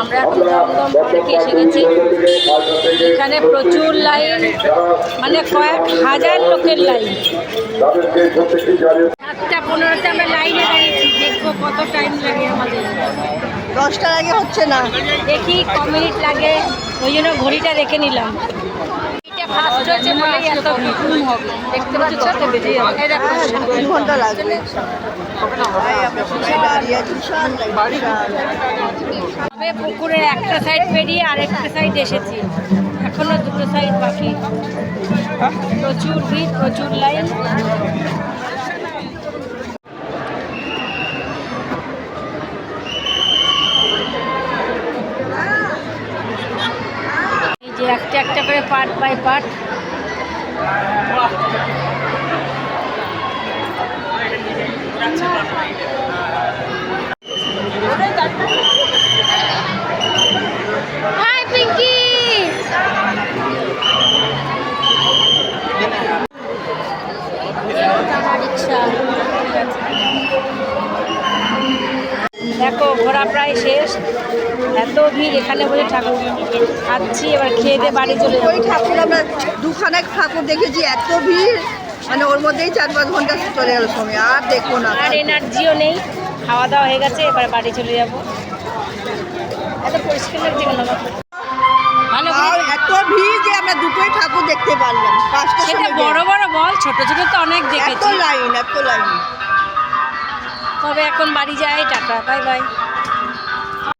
আমরা এখন দমদম পার্কে এসে গেছি। এখানে প্রচুর লাইন, মানে কয়েক হাজার লোকের লাইন। 7:15-তে আমরা লাইনে দাঁড়িয়েছি, দেখবো কত টাইম লাগে আমাদের। 10টার আগে হচ্ছে না, দেখি ক মিনিট লাগে, ওই জন্য ঘড়িটা দেখে নিলাম। ফার্স্ট হচ্ছে বলেই এত ভিড় হবে, দেখতে পাচ্ছ তো, বেজে যাবে। 2 ঘন্টা লাগবে। তবে পুকুরের একটা সাইড পেরিয়ে আরেকটা সাইড এসেছি, এখনো দুটো সাইড বাকি। প্রচুর ভিড়, প্রচুর লাইন। এই যে একটা একটা করে part by part. Hi Pinky, দেখো ঘোরা প্রায় শেষ। এত ভিড় এখানে, বলে ঠাকুর খাচ্ছি, এবার খেয়ে দিয়ে বাড়ি চলে যাবো। ওই ঠাকুর আমরা দুখানেক ঠাকুর দেখেছি, এত ভিড়, মানে ওর মধ্যেই 4-5 ঘন্টা চলে গেল সময়, আর দেখো না। আর এনার্জিও নেই, খাওয়া দাওয়া হয়ে গেছে, এবার বাড়ি চলে যাবো। এত পরিষ্কার লাগছে কেন? ভালো, এত ভিড় যে আমরা দুটোই ঠাকুর দেখতে পারলাম। 5টার সেটা সময় বড় বড় বল, ছোট ছোট তো অনেক এত দেখেছি। লাইন, এত লাইন। তবে এখন বাড়ি যাই, টাটা, বাই বাই।